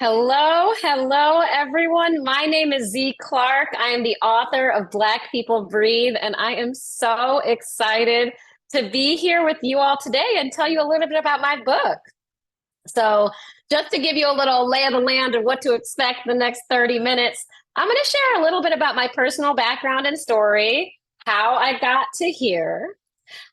Hello, everyone. My name is Z Clarke. I am the author of Black People Breathe, and I am so excited to be here with you all today and tell you a little bit about my book. So, just to give you a little lay of the land of what to expect the next 30 minutes, I'm going to share a little bit about my personal background and story, how I got to here.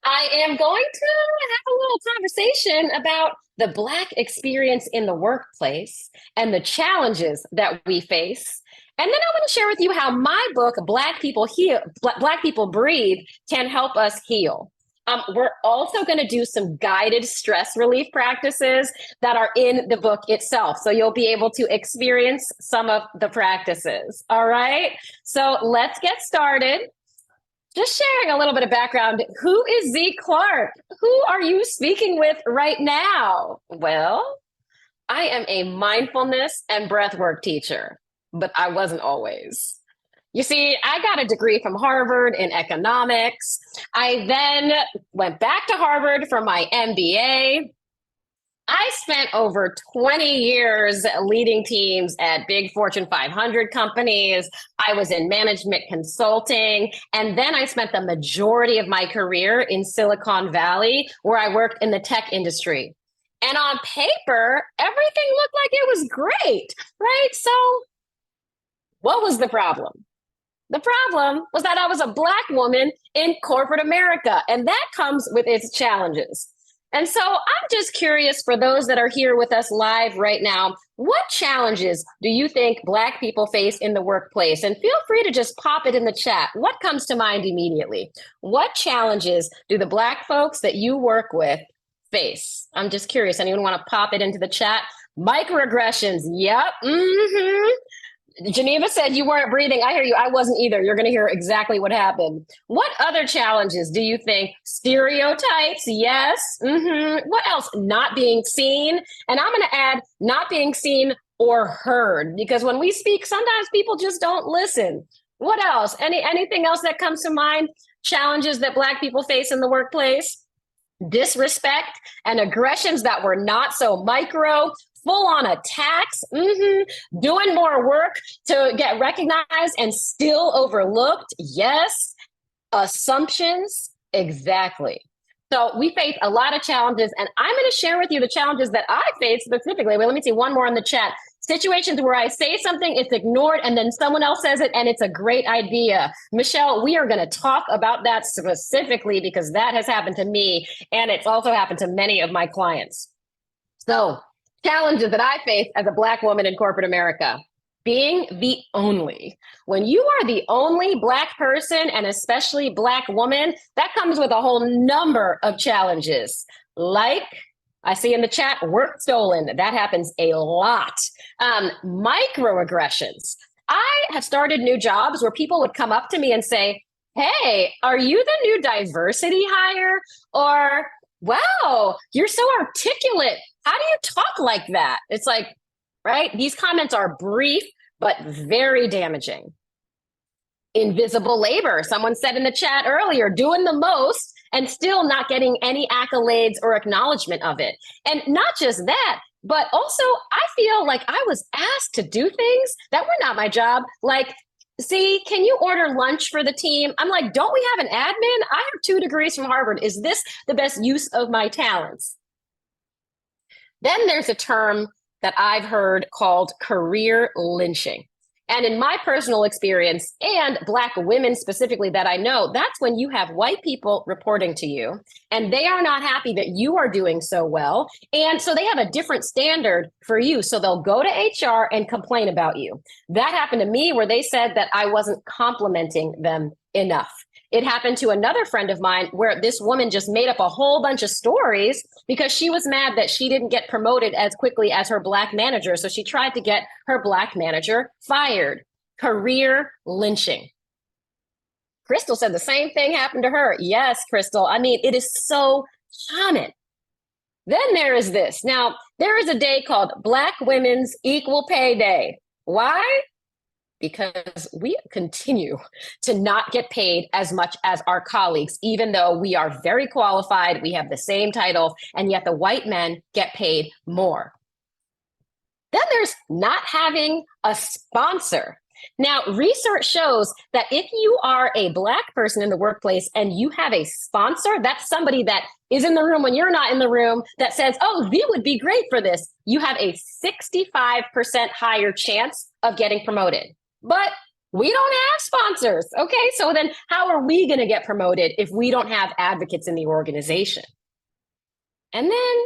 I am going to have a little conversation about the Black experience in the workplace and the challenges that we face. And then I want to share with you how my book, Black People Heal, Black People Breathe, can help us heal. We're also going to do some guided stress relief practices that are in the book itself. So you'll be able to experience some of the practices. All right. So let's get started. Just sharing a little bit of background. Who is Z Clarke? Who are you speaking with right now? Well, I am a mindfulness and breathwork teacher, but I wasn't always. You see, I got a degree from Harvard in economics. I then went back to Harvard for my MBA. I spent over 20 years leading teams at big Fortune 500 companies. I was in management consulting. And then I spent the majority of my career in Silicon Valley, where I worked in the tech industry. And on paper, everything looked like it was great, right? So, what was the problem? The problem was that I was a Black woman in corporate America, and that comes with its challenges. And so I'm just curious, for those that are here with us live right now, what challenges do you think Black people face in the workplace? And feel free to just pop it in the chat. What comes to mind immediately? What challenges do the Black folks that you work with face? I'm just curious. Anyone want to pop it into the chat? Microaggressions. Yep. Geneva said you weren't breathing. I hear you. I wasn't either. You're going to hear exactly what happened. What other challenges do you think? Stereotypes. Yes. What else? Not being seen. And I'm going to add not being seen or heard, because when we speak, sometimes people just don't listen. What else? Anything else that comes to mind? Challenges that Black people face in the workplace? Disrespect and aggressions that were not so micro, full on attacks, doing more work to get recognized and still overlooked. Yes. Assumptions. Exactly. So we face a lot of challenges, and I'm going to share with you the challenges that I face specifically. Well, let me see one more in the chat. Situations where I say something, it's ignored, and then someone else says it, and it's a great idea. Michelle, we are going to talk about that specifically because that has happened to me, and it's also happened to many of my clients. So, challenges that I face as a Black woman in corporate America. Being the only. When you are the only Black person, and especially Black woman, that comes with a whole number of challenges. Like, I see in the chat, work stolen. That happens a lot. Microaggressions. I have started new jobs where people would come up to me and say, "Hey, are you the new diversity hire?" Or, "Wow, you're so articulate. How do you talk like that?" It's like, right? These comments are brief, but very damaging. Invisible labor. Someone said in the chat earlier, doing the most and still not getting any accolades or acknowledgement of it. And not just that, but also I feel like I was asked to do things that were not my job. Like, "See, can you order lunch for the team?" I'm like, "Don't we have an admin? I have 2 degrees from Harvard. Is this the best use of my talents?" Then there's a term that I've heard called career lynching. And in my personal experience, and Black women specifically that I know, that's when you have white people reporting to you and they are not happy that you are doing so well. And so they have a different standard for you. So they'll go to HR and complain about you. That happened to me, where they said that I wasn't complimenting them enough. It happened to another friend of mine where this woman just made up a whole bunch of stories because she was mad that she didn't get promoted as quickly as her Black manager. So she tried to get her Black manager fired. Career lynching. Crystal said the same thing happened to her. Yes, Crystal. I mean, it is so common. Then there is this. Now, there is a day called Black Women's Equal Pay Day. Why? Because we continue to not get paid as much as our colleagues, even though we are very qualified, we have the same title, and yet the white men get paid more. Then there's not having a sponsor. Now, research shows that if you are a Black person in the workplace and you have a sponsor, that's somebody that is in the room when you're not in the room that says, oh, you would be great for this. You have a 65% higher chance of getting promoted. But we don't have sponsors. Okay, so then how are we going to get promoted if we don't have advocates in the organization? And then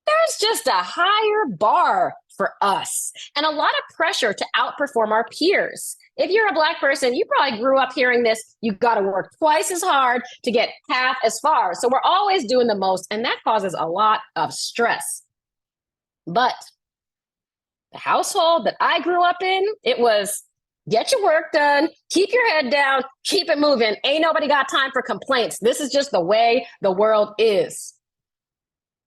there's just a higher bar for us and a lot of pressure to outperform our peers. If you're a Black person, you probably grew up hearing this, you got to work twice as hard to get half as far. So we're always doing the most, and that causes a lot of stress. But the household that I grew up in, it was get your work done, keep your head down, keep it moving. Ain't nobody got time for complaints. This is just the way the world is.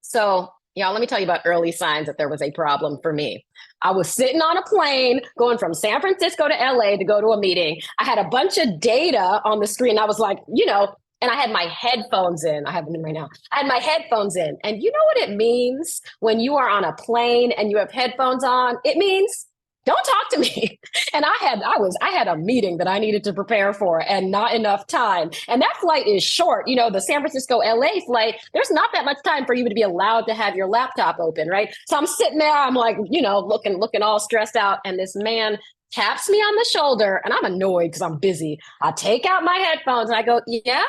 So, y'all, let me tell you about early signs that there was a problem for me. I was sitting on a plane going from San Francisco to LA to go to a meeting. I had a bunch of data on the screen. I was like, and I had my headphones in. I have them in right now. I had my headphones in. And you know what it means when you are on a plane and you have headphones on? It means don't talk to me. And I had a meeting that I needed to prepare for and not enough time. And that flight is short. The San Francisco LA flight, there's not that much time for you to be allowed to have your laptop open, right? So I'm sitting there, I'm like, looking all stressed out. And this man taps me on the shoulder and I'm annoyed because I'm busy. I take out my headphones and I go, yeah.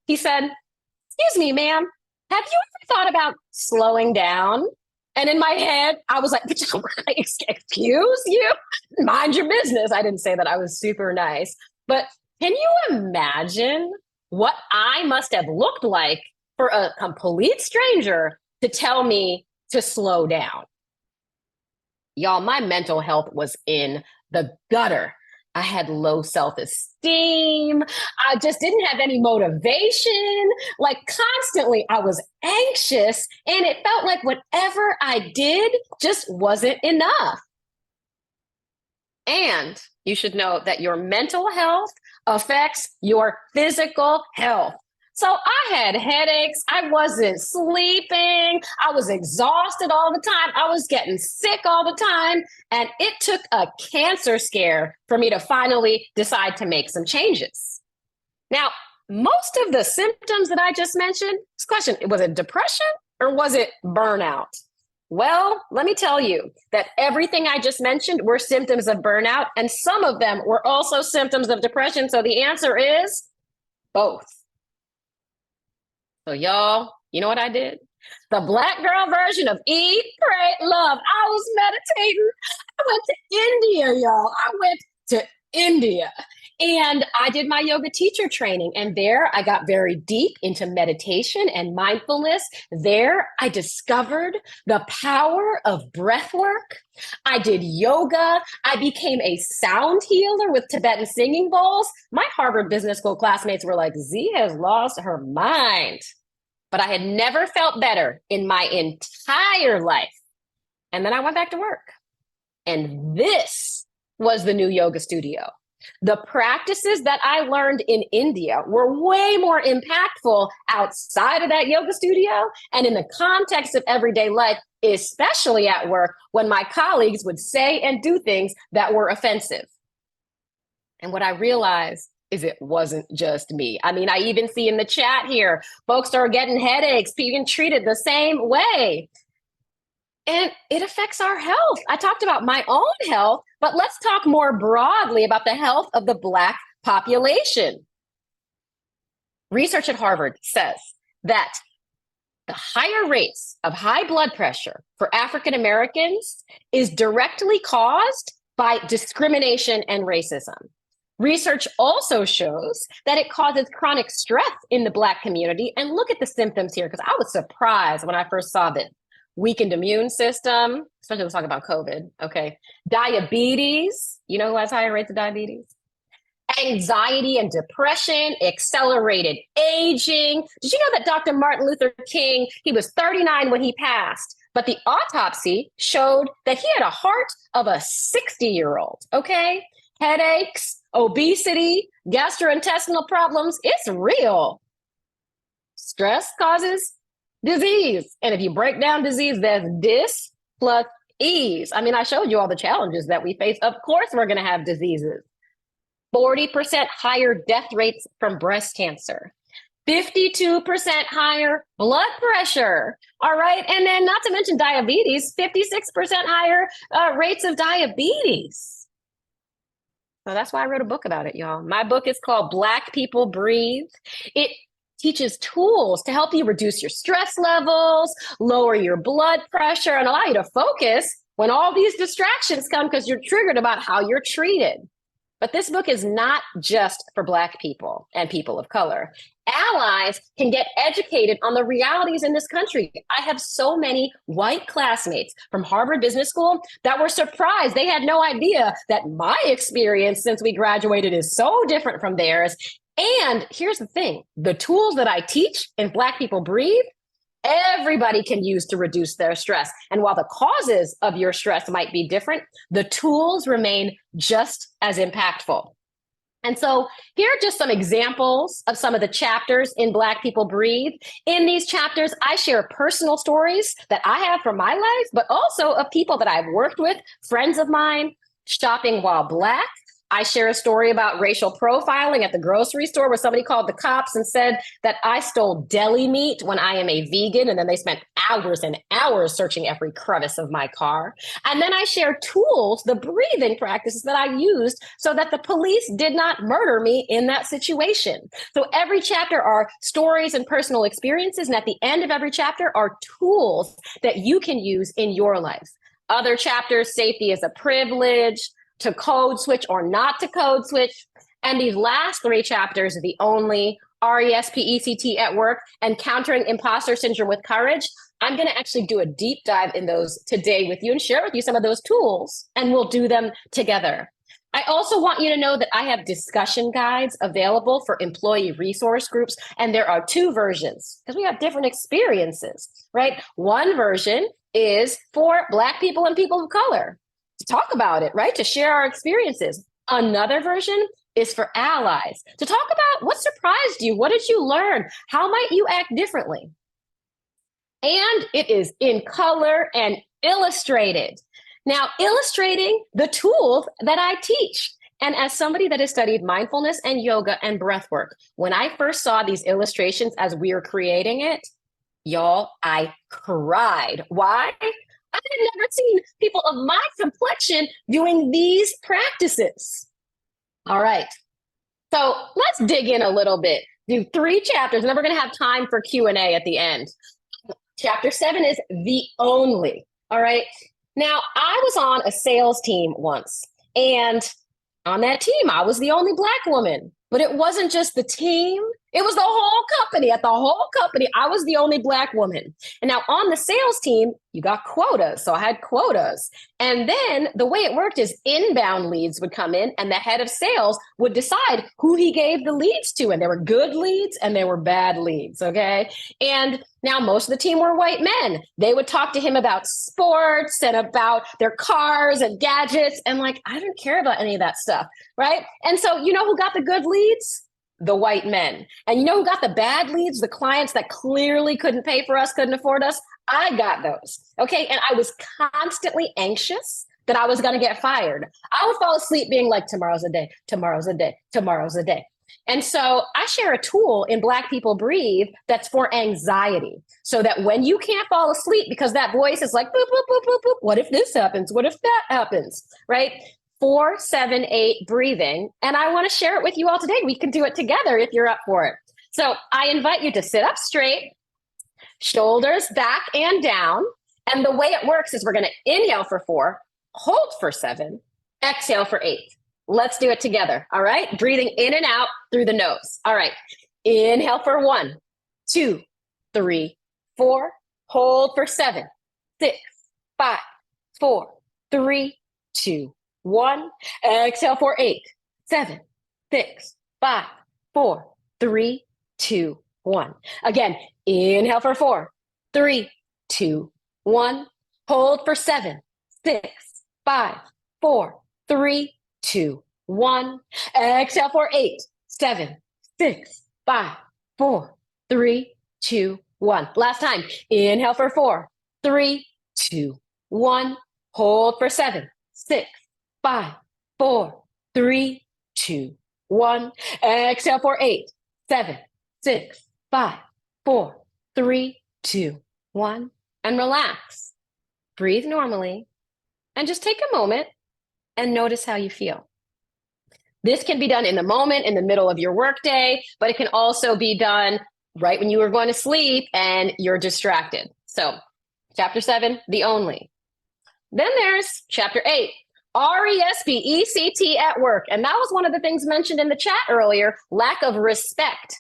He said, excuse me, ma'am, have you ever thought about slowing down? And in my head, I was like, excuse you? Mind your business. I didn't say that. I was super nice. But can you imagine what I must have looked like for a complete stranger to tell me to slow down? Y'all, my mental health was in the gutter. I had low self-esteem. I just didn't have any motivation. Like constantly, I was anxious and it felt like whatever I did just wasn't enough. And you should know that your mental health affects your physical health. So I had headaches. I wasn't sleeping. I was exhausted all the time. I was getting sick all the time. And it took a cancer scare for me to finally decide to make some changes. Now, most of the symptoms that I just mentioned, this question, was it depression or was it burnout? Well, let me tell you that everything I just mentioned were symptoms of burnout, and some of them were also symptoms of depression. So the answer is both. So y'all, you know what I did? The Black girl version of Eat, Pray, Love. I was meditating. I went to India, y'all. I went to India. And I did my yoga teacher training. And there I got very deep into meditation and mindfulness. There I discovered the power of breath work. I did yoga. I became a sound healer with Tibetan singing bowls. My Harvard Business School classmates were like, Z has lost her mind. But I had never felt better in my entire life. And then I went back to work. And this was the new yoga studio. The practices that I learned in India were way more impactful outside of that yoga studio and in the context of everyday life, especially at work when my colleagues would say and do things that were offensive. And what I realized is it wasn't just me. I mean, I even see in the chat here, folks are getting headaches, being treated the same way. And it affects our health. I talked about my own health, but let's talk more broadly about the health of the Black population. Research at Harvard says that the higher rates of high blood pressure for African Americans is directly caused by discrimination and racism. Research also shows that it causes chronic stress in the Black community. And look at the symptoms here, because I was surprised when I first saw this. Weakened immune system, especially let's talk about COVID, okay? Diabetes, you know who has higher rates of diabetes? Anxiety and depression, accelerated aging. Did you know that Dr. Martin Luther King, he was 39 when he passed, but the autopsy showed that he had a heart of a 60-year-old, okay? Headaches, obesity, gastrointestinal problems, it's real. Stress causes disease. And if you break down disease, there's dis plus ease. I mean, I showed you all the challenges that we face. Of course, we're going to have diseases. 40% higher death rates from breast cancer. 52% higher blood pressure. All right. And then, not to mention diabetes, 56% higher rates of diabetes. So that's why I wrote a book about it, y'all. My book is called Black People Breathe. It teaches tools to help you reduce your stress levels, lower your blood pressure, and allow you to focus when all these distractions come because you're triggered about how you're treated. But this book is not just for Black people and people of color. Allies can get educated on the realities in this country. I have so many white classmates from Harvard Business School that were surprised. They had no idea that my experience since we graduated is so different from theirs. And here's the thing, the tools that I teach in Black People Breathe, everybody can use to reduce their stress. And while the causes of your stress might be different, the tools remain just as impactful. And so here are just some examples of some of the chapters in Black People Breathe. In these chapters, I share personal stories that I have from my life, but also of people that I've worked with, friends of mine, shopping while Black. I share a story about racial profiling at the grocery store where somebody called the cops and said that I stole deli meat when I am a vegan. And then they spent hours and hours searching every crevice of my car. And then I share tools, the breathing practices that I used so that the police did not murder me in that situation. So every chapter are stories and personal experiences. And at the end of every chapter are tools that you can use in your life. Other chapters, safety is a privilege, to code switch or not to code switch. And these last three chapters, the only, RESPECT at work, and countering imposter syndrome with courage, I'm going to actually do a deep dive in those today with you and share with you some of those tools, and we'll do them together. I also want you to know that I have discussion guides available for employee resource groups, and there are two versions because we have different experiences, right? One version is for Black people and people of color, to talk about it, right? To share our experiences. Another version is for allies, to talk about what surprised you, what did you learn, how might you act differently? And it is in color and illustrated. Now, illustrating the tools that I teach. And as somebody that has studied mindfulness and yoga and breath work, when I first saw these illustrations as we were creating it, y'all, I cried. Why? I had never seen people of my complexion doing these practices. All right. So let's dig in a little bit. Do 3 chapters, and then we're going to have time for Q&A at the end. Chapter 7 is the only. All right. Now, I was on a sales team once, and on that team, I was the only Black woman. But it wasn't just the team. It was the whole company. At the whole company, I was the only Black woman. And now on the sales team, you got quotas. So I had quotas. And then the way it worked is inbound leads would come in and the head of sales would decide who he gave the leads to. And there were good leads and there were bad leads. Okay. And now most of the team were white men. They would talk to him about sports and about their cars and gadgets. And like, I don't care about any of that stuff. Right. And so, you know who got the good leads? The white men. And you know who got the bad leads? The clients that clearly couldn't pay for us, couldn't afford us. I got those. Okay. And I was constantly anxious that I was going to get fired. I would fall asleep being like, tomorrow's a day, tomorrow's a day, tomorrow's a day. And so I share a tool in Black People Breathe that's for anxiety. So that when you can't fall asleep because that voice is like, boop, boop, boop, boop, boop. What if this happens? What if that happens? Right? 4, 7, 8 breathing. And I want to share it with you all today. We can do it together if you're up for it. So I invite you to sit up straight, shoulders back and down. And the way it works is we're going to inhale for 4, hold for 7, exhale for 8. Let's do it together. All right. Breathing in and out through the nose. All right. Inhale for 1, 2, 3, 4. Hold for 7, 6, 5, 4, 3, 2, 1. Exhale for 8, 7, 6, 5, 4, 3, 2, 1. Again, inhale for 4, 3, 2, 1. Hold for 7, 6, 5, 4, 3, 2, 1. Exhale for 8, 7, 6, 5, 4, 3, 2, 1. Last time. Inhale for 4, 3, 2, 1. Hold for 7, 6, 5, 4, 3, 2, 1. Exhale for 8, 7, 6, 5, 4, 3, 2, 1. And relax. Breathe normally. And just take a moment and notice how you feel. This can be done in the moment, in the middle of your workday, but it can also be done right when you are going to sleep and you're distracted. So, chapter 7, the only. Then there's chapter 8, RESPECT at work. And that was one of the things mentioned in the chat earlier, lack of respect.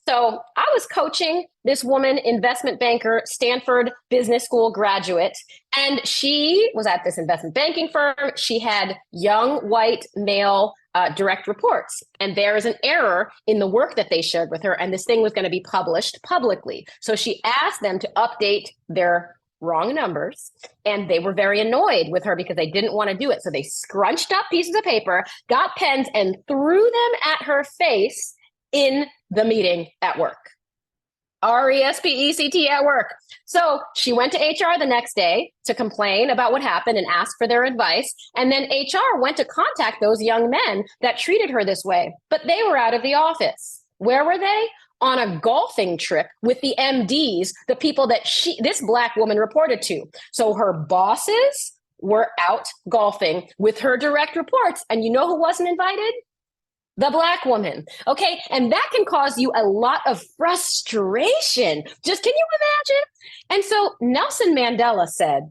So I was coaching this woman, investment banker, Stanford Business School graduate, and she was at this investment banking firm. She had young white male direct reports, and there is an error in the work that they shared with her, and this thing was going to be published publicly. So she asked them to update their wrong numbers, and they were very annoyed with her because they didn't want to do it. So they scrunched up pieces of paper, got pens, and threw them at her face in the meeting at work. RESPECT at work. So she went to HR the next day to complain about what happened and ask for their advice. And then HR went to contact those young men that treated her this way, but they were out of the office. Where were they? On a golfing trip with the MDs, the people that this Black woman reported to. So her bosses were out golfing with her direct reports. And you know who wasn't invited? The Black woman. Okay. And that can cause you a lot of frustration. Just can you imagine? And so Nelson Mandela said,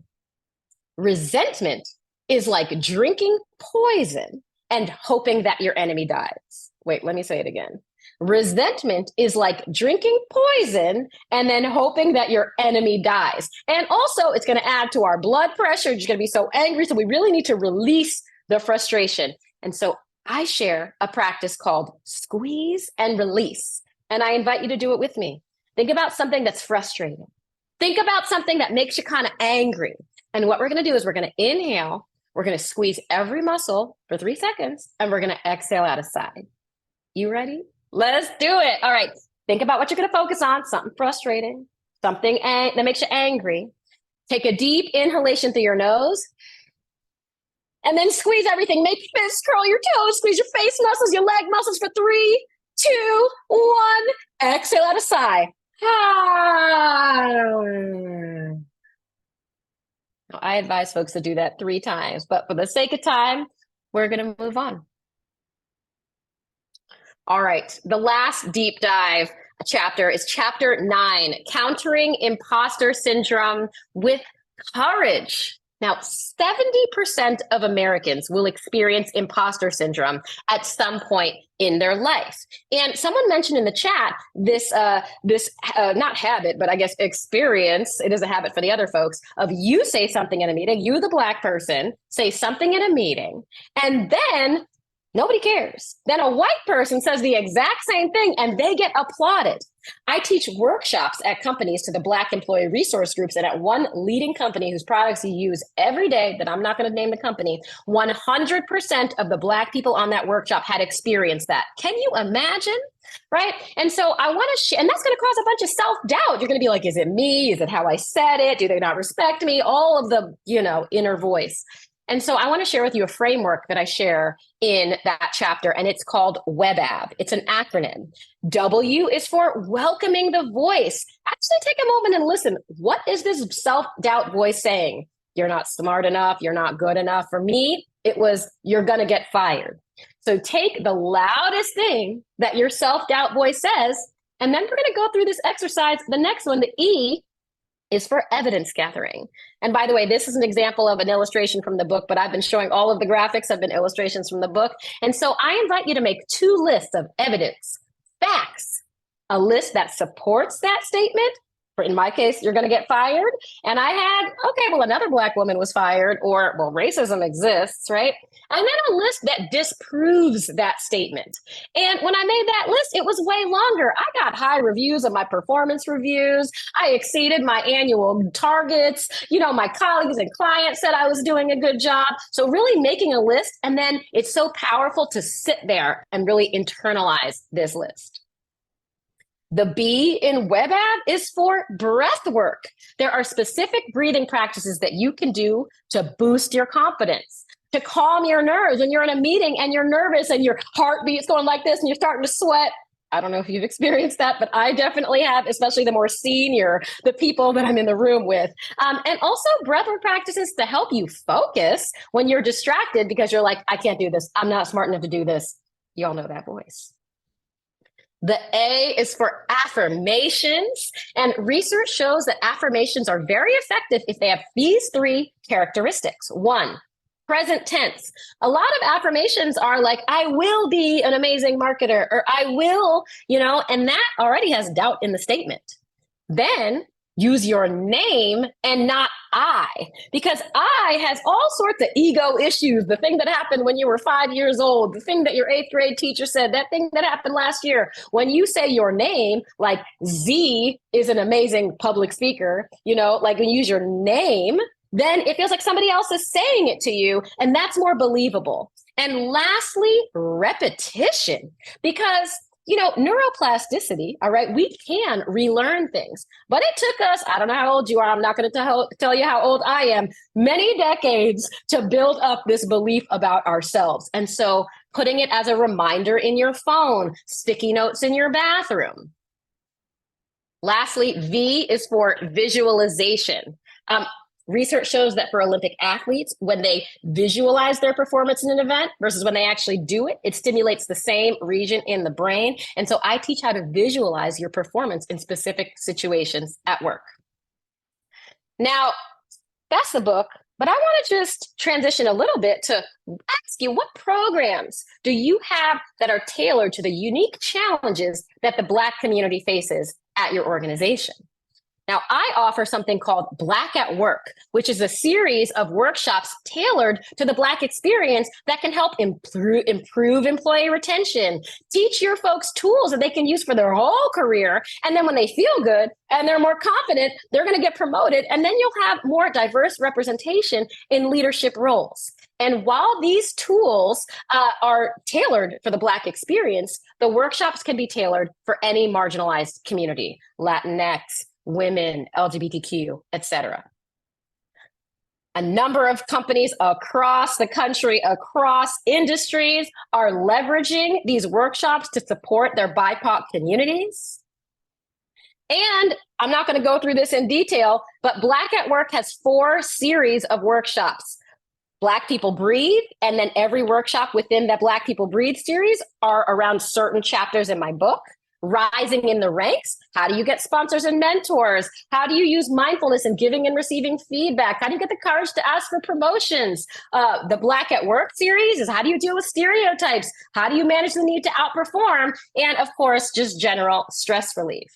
resentment is like drinking poison and hoping that your enemy dies. Wait, let me say it again. Resentment is like drinking poison and then hoping that your enemy dies. And also, it's going to add to our blood pressure. You're going to be so angry. So we really need to release the frustration. And so I share a practice called squeeze and release. And I invite you to do it with me. Think about something that's frustrating. Think about something that makes you kind of angry. And what we're going to do is we're going to inhale. We're going to squeeze every muscle for 3 seconds. And we're going to exhale out a sigh. You ready? Let's do it. All right. Think about what you're going to focus on. Something frustrating, something that makes you angry. Take a deep inhalation through your nose. And then squeeze everything. Make fists, curl your toes, squeeze your face muscles, your leg muscles for 3, 2, 1. Exhale out a sigh. I advise folks to do that 3 times, but for the sake of time, we're going to move on. All right, the last deep dive chapter is chapter 9, Countering Imposter Syndrome with Courage. Now, 70% of Americans will experience imposter syndrome at some point in their life. And someone mentioned in the chat this not habit, but I guess experience, it is a habit for the other folks, of you say something in a meeting, you, the Black person, say something in a meeting, and then nobody cares. Then a white person says the exact same thing and they get applauded. I teach workshops at companies to the Black employee resource groups, and at one leading company whose products you use every day, that I'm not going to name the company, 100% of the Black people on that workshop had experienced that. Can you imagine? Right? And so I want to share, and that's going to cause a bunch of self-doubt. You're going to be like, is it me? Is it how I said it? Do they not respect me? All of the, inner voice. And so I want to share with you a framework that I share in that chapter, and it's called WebAB. It's an acronym. W is for welcoming the voice. Actually take a moment and listen. What is this self-doubt voice saying? You're not smart enough. You're not good enough. For me, it was, you're going to get fired. So take the loudest thing that your self-doubt voice says, and then we're going to go through this exercise. The next one, the E, is for evidence gathering. And by the way, this is an example of an illustration from the book, but I've been showing all of the graphics have been illustrations from the book. And so I invite you to make 2 lists of evidence, facts, a list that supports that statement. For in my case, you're going to get fired. And I had, okay, well, another Black woman was fired, or, well, racism exists, right? And then a list that disproves that statement. And when I made that list, it was way longer. I got high reviews of my performance reviews. I exceeded my annual targets. My colleagues and clients said I was doing a good job. So really making a list, and then it's so powerful to sit there and really internalize this list. The B in WebApp is for breath work. There are specific breathing practices that you can do to boost your confidence, to calm your nerves when you're in a meeting and you're nervous and your heartbeat's going like this and you're starting to sweat. I don't know if you've experienced that, but I definitely have, especially the more senior, the people that I'm in the room with. And also breathwork practices to help you focus when you're distracted because you're like, I can't do this. I'm not smart enough to do this. You all know that voice. The A is for affirmations, and research shows that affirmations are very effective if they have these three characteristics. One, present tense. A lot of affirmations are like, I will be an amazing marketer, or I will, and that already has doubt in the statement. Then use your name and not I, because I has all sorts of ego issues. The thing that happened when you were 5 years old, the thing that your 8th grade teacher said, that thing that happened last year. When you say your name, like Z is an amazing public speaker, like when you use your name, then it feels like somebody else is saying it to you, and that's more believable. And lastly, repetition, because neuroplasticity, all right, we can relearn things, but it took us, I don't know how old you are, I'm not going to tell you how old I am, many decades to build up this belief about ourselves. And so putting it as a reminder in your phone, sticky notes in your bathroom. Lastly, V is for visualization. Research shows that for Olympic athletes, when they visualize their performance in an event versus when they actually do it, it stimulates the same region in the brain. And so I teach how to visualize your performance in specific situations at work. Now, that's the book, but I want to just transition a little bit to ask you, what programs do you have that are tailored to the unique challenges that the Black community faces at your organization? Now, I offer something called Black at Work, which is a series of workshops tailored to the Black experience that can help improve employee retention, teach your folks tools that they can use for their whole career. And then when they feel good and they're more confident, they're going to get promoted. And then you'll have more diverse representation in leadership roles. And while these tools are tailored for the Black experience, the workshops can be tailored for any marginalized community, Latinx, women, LGBTQ, etc. A number of companies across the country, across industries, are leveraging these workshops to support their BIPOC communities. And I'm not going to go through this in detail, but Black at Work has 4 series of workshops. Black People Breathe, and then every workshop within that Black People Breathe series are around certain chapters in my book. Rising in the ranks. How do you get sponsors and mentors? How do you use mindfulness in giving and receiving feedback? How do you get the courage to ask for promotions? The Black at Work series is how do you deal with stereotypes? How do you manage the need to outperform? And of course, just general stress relief.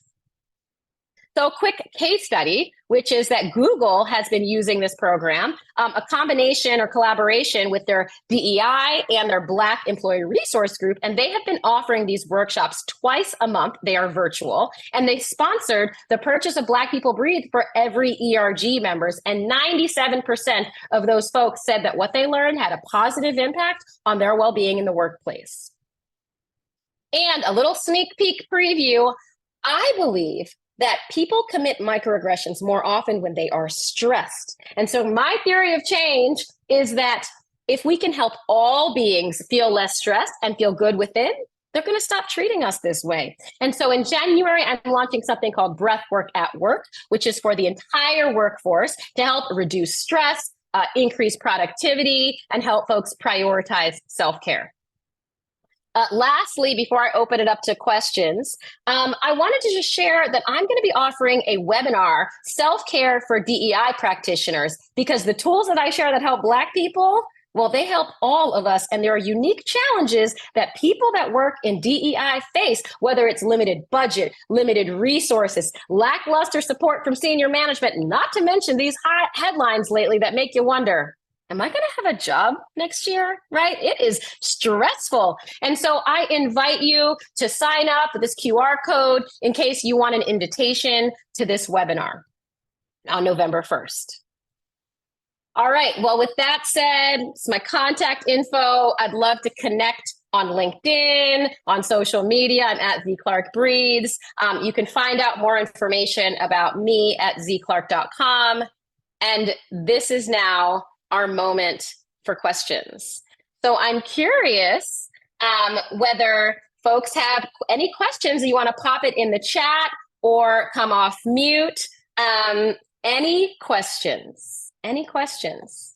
So a quick case study, which is that Google has been using this program, a combination or collaboration with their DEI and their Black Employee Resource Group, and they have been offering these workshops twice a month. They are virtual, and they sponsored the purchase of Black People Breathe for every ERG members, and 97% of those folks said that what they learned had a positive impact on their well-being in the workplace. And a little sneak peek preview, I believe that people commit microaggressions more often when they are stressed. And so my theory of change is that if we can help all beings feel less stressed and feel good within, they're going to stop treating us this way. And so in January, I'm launching something called Breathwork at Work, which is for the entire workforce to help reduce stress, increase productivity, and help folks prioritize self-care. Lastly, before I open it up to questions, I wanted to just share that I'm going to be offering a webinar, Self-Care for DEI Practitioners, because the tools that I share that help Black people, well, they help all of us. And there are unique challenges that people that work in DEI face, whether it's limited budget, limited resources, lackluster support from senior management, not to mention these hot headlines lately that make you wonder, am I going to have a job next year, right? It is stressful. And so I invite you to sign up with this QR code in case you want an invitation to this webinar on November 1st. All right. Well, with that said, it's my contact info. I'd love to connect on LinkedIn, on social media. I'm at Clarke Breathes. You can find out more information about me at zclarke.com. And this is now our moment for questions. So I'm curious whether folks have any questions. You want to pop it in the chat or come off mute. Any questions? Any questions?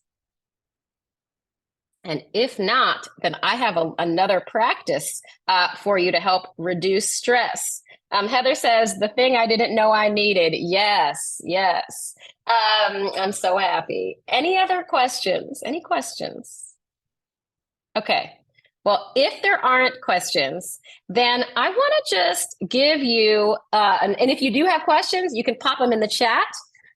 And if not, then I have another practice for you to help reduce stress. Heather says, the thing I didn't know I needed. Yes, yes. I'm so happy. Any other questions? Any questions? Okay. Well, if there aren't questions, then I want to just give you, and if you do have questions, you can pop them in the chat.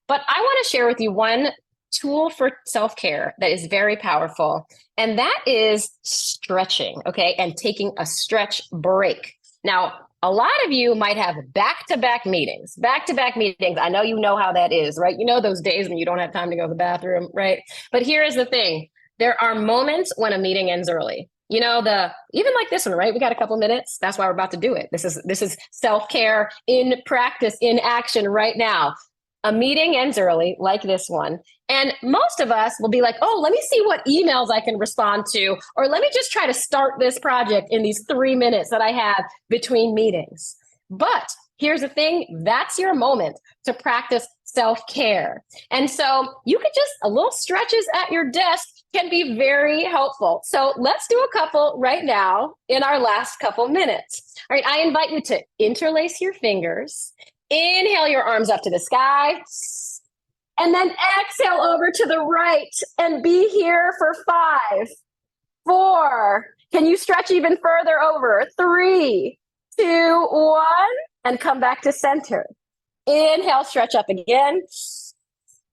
But I want to share with you one tool for self-care that is very powerful, and that is stretching, okay, and taking a stretch break. Now, a lot of you might have back-to-back meetings. I know you know how that is, right? You know those days when you don't have time to go to the bathroom, right? But here is the thing. There are moments when a meeting ends early. You know, even like this one, right? We got a couple minutes. That's why we're about to do it. This is self-care in practice, in action right now. A meeting ends early, like this one. And most of us will be like, oh, let me see what emails I can respond to, or let me just try to start this project in these 3 minutes that I have between meetings. But here's the thing, that's your moment to practice self-care. And so you could just, a little stretches at your desk can be very helpful. So let's do a couple right now in our last couple minutes. All right, I invite you to interlace your fingers. Inhale your arms up to the sky, and then exhale over to the right and be here for 5, 4. Can you stretch even further over? 3, 2, 1, and come back to center. Inhale, stretch up again.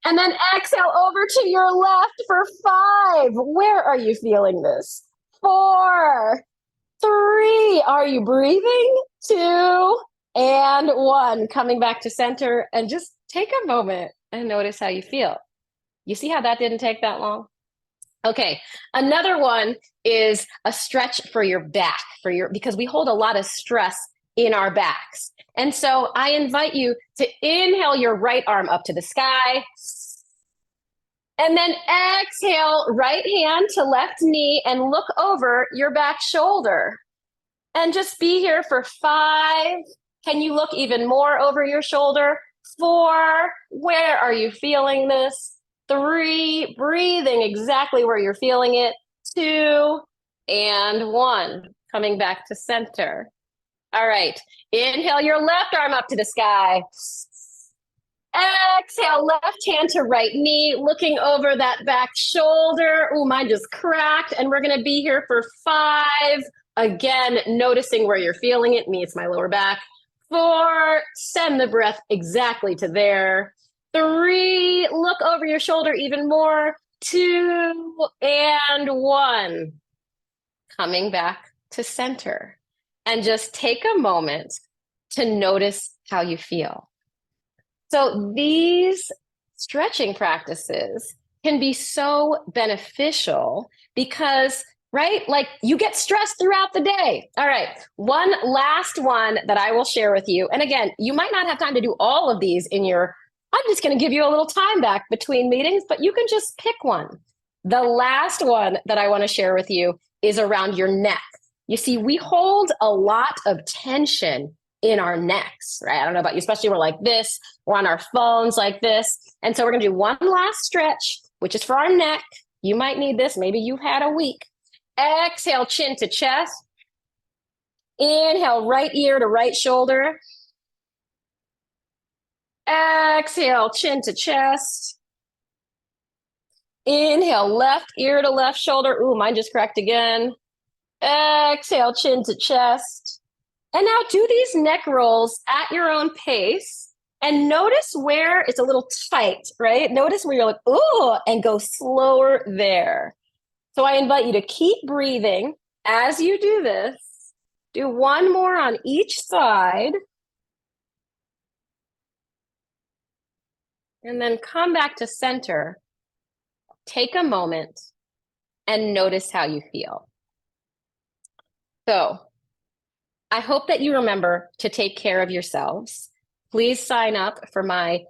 And then exhale over to your left for 5. Where are you feeling this? 4, 3. Are you breathing? 2, and 1. Coming back to center, and just take a moment and notice how you feel. You see how that didn't take that long? Okay, another one is a stretch for your back, because we hold a lot of stress in our backs. And so I invite you to inhale your right arm up to the sky, and then exhale right hand to left knee and look over your back shoulder. And just be here for 5. Can you look even more over your shoulder? 4, where are you feeling this? 3, breathing exactly where you're feeling it. 2, and 1, coming back to center. All right, inhale your left arm up to the sky. Exhale, left hand to right knee, looking over that back shoulder. Ooh, mine just cracked. And we're gonna be here for 5. Again, noticing where you're feeling it. Me, it's my lower back. 4, send the breath exactly to there. 3, look over your shoulder even more. 2, and 1. Coming back to center. And just take a moment to notice how you feel. So these stretching practices can be so beneficial because, right, like you get stressed throughout the day. All right, one last one that I will share with you. And again, you might not have time to do all of these I'm just going to give you a little time back between meetings, but you can just pick one. The last one that I want to share with you is around your neck. You see, we hold a lot of tension in our necks, right? I don't know about you, especially we're like this, we're on our phones like this. And so we're gonna do one last stretch, which is for our neck. You might need this, maybe you've had a week. Exhale, chin to chest. Inhale, right ear to right shoulder. Exhale, chin to chest. Inhale, left ear to left shoulder. Ooh, mine just cracked again. Exhale, chin to chest. And now do these neck rolls at your own pace and notice where it's a little tight, right? Notice where you're like, ooh, and go slower there. So I invite you to keep breathing as you do this. Do one more on each side. And then come back to center. Take a moment and notice how you feel. So I hope that you remember to take care of yourselves. Please sign up for my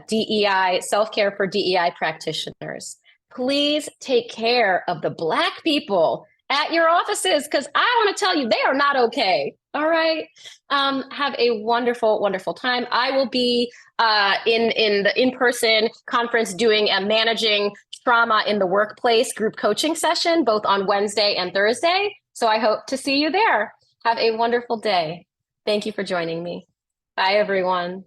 DEI, self-care for DEI practitioners. Please take care of the Black people at your offices because I want to tell you they are not okay. All right. Have a wonderful, wonderful time. I will be in the in-person conference doing a managing trauma in the workplace group coaching session, both on Wednesday and Thursday. So I hope to see you there. Have a wonderful day. Thank you for joining me. Bye, everyone.